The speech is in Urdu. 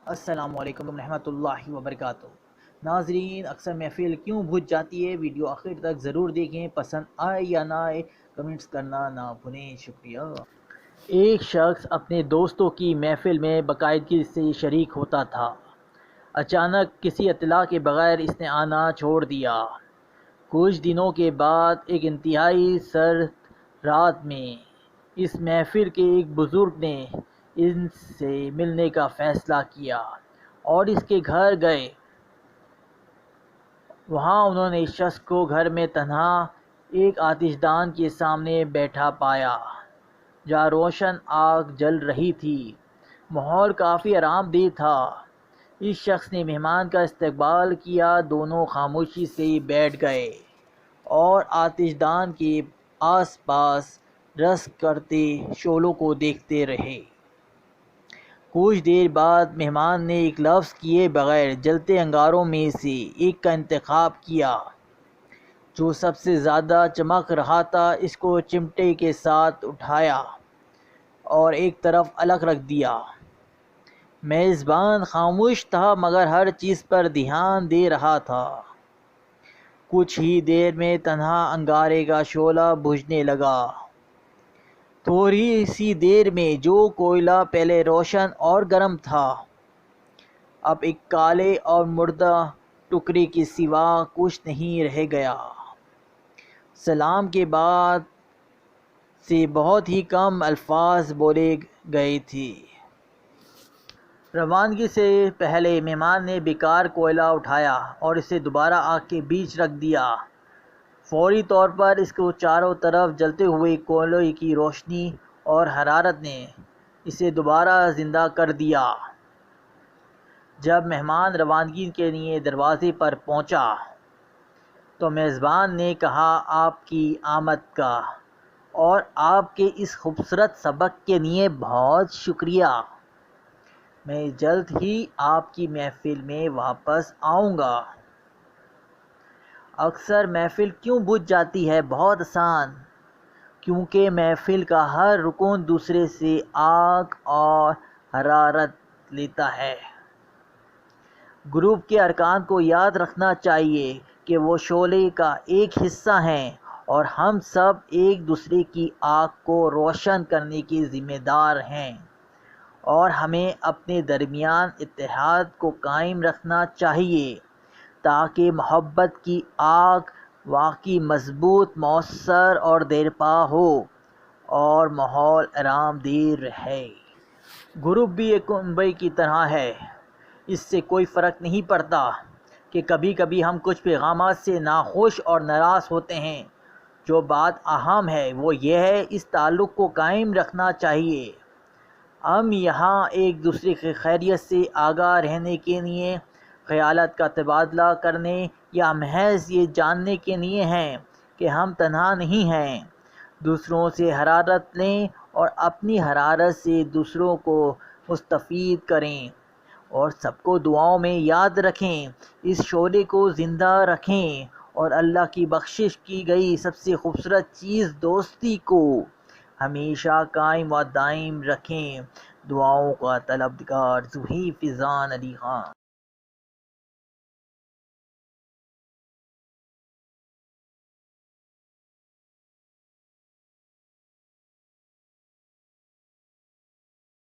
السلام علیکم ورحمۃ اللہ وبرکاتہ۔ ناظرین، اکثر محفل کیوں بھج جاتی ہے؟ ویڈیو آخر تک ضرور دیکھیں، پسند آئے یا نہ آئے کمنٹس کرنا نہ بھولیں، شکریہ۔ ایک شخص اپنے دوستوں کی محفل میں باقاعدگی سے شریک ہوتا تھا۔ اچانک کسی اطلاع کے بغیر اس نے آنا چھوڑ دیا۔ کچھ دنوں کے بعد ایک انتہائی سرد رات میں اس محفل کے ایک بزرگ نے ان سے ملنے کا فیصلہ کیا اور اس کے گھر گئے۔ وہاں انہوں نے اس شخص کو گھر میں تنہا ایک آتش دان کے سامنے بیٹھا پایا جہاں روشن آگ جل رہی تھی۔ ماحول کافی آرام دہ تھا۔ اس شخص نے مہمان کا استقبال کیا۔ دونوں خاموشی سے بیٹھ گئے اور آتش دان کے آس پاس رقص کرتے شعلوں کو دیکھتے رہے۔ کچھ دیر بعد مہمان نے ایک لفظ کیے بغیر جلتے انگاروں میں سے ایک کا انتخاب کیا جو سب سے زیادہ چمک رہا تھا۔ اس کو چمٹے کے ساتھ اٹھایا اور ایک طرف الگ رکھ دیا۔ میزبان خاموش تھا مگر ہر چیز پر دھیان دے رہا تھا۔ کچھ ہی دیر میں تنہا انگارے کا شعلہ بجھنے لگا۔ تھوڑی سی دیر میں جو کوئلہ پہلے روشن اور گرم تھا اب ایک کالے اور مردہ ٹکڑے کے سوا کچھ نہیں رہ گیا۔ سلام کے بعد سے بہت ہی کم الفاظ بولے گئے تھے۔ روانگی سے پہلے مہمان نے بیکار کوئلہ اٹھایا اور اسے دوبارہ آگ کے بیچ رکھ دیا۔ فوری طور پر اس کو چاروں طرف جلتے ہوئے کوئلے کی روشنی اور حرارت نے اسے دوبارہ زندہ کر دیا۔ جب مہمان روانگی کے لیے دروازے پر پہنچا تو میزبان نے کہا، آپ کی آمد کا اور آپ کے اس خوبصورت سبق کے لیے بہت شکریہ۔ میں جلد ہی آپ کی محفل میں واپس آؤں گا۔ اکثر محفل کیوں بجھ جاتی ہے؟ بہت آسان، کیونکہ محفل کا ہر رکن دوسرے سے آگ اور حرارت لیتا ہے۔ گروپ کے ارکان کو یاد رکھنا چاہیے کہ وہ شعلے کا ایک حصہ ہیں اور ہم سب ایک دوسرے کی آگ کو روشن کرنے کے ذمہ دار ہیں، اور ہمیں اپنے درمیان اتحاد کو قائم رکھنا چاہیے تاکہ محبت کی آگ واقعی مضبوط، مؤثر اور دیرپا ہو اور ماحول آرام دہ رہے۔ گروپ بھی ایک کنبے کی طرح ہے۔ اس سے کوئی فرق نہیں پڑتا کہ کبھی کبھی ہم کچھ پیغامات سے ناخوش اور ناراض ہوتے ہیں۔ جو بات اہم ہے وہ یہ ہے اس تعلق کو قائم رکھنا چاہیے۔ ہم یہاں ایک دوسرے کی خیریت سے آگاہ رہنے کے لیے، خیالات کا تبادلہ کرنے یا محض یہ جاننے کے لیے ہیں کہ ہم تنہا نہیں ہیں۔ دوسروں سے حرارت لیں اور اپنی حرارت سے دوسروں کو مستفید کریں، اور سب کو دعاؤں میں یاد رکھیں۔ اس شعلے کو زندہ رکھیں اور اللہ کی بخشش کی گئی سب سے خوبصورت چیز دوستی کو ہمیشہ قائم و دائم رکھیں۔ دعاؤں کا طلبگار ظہیر فیضان علی خان۔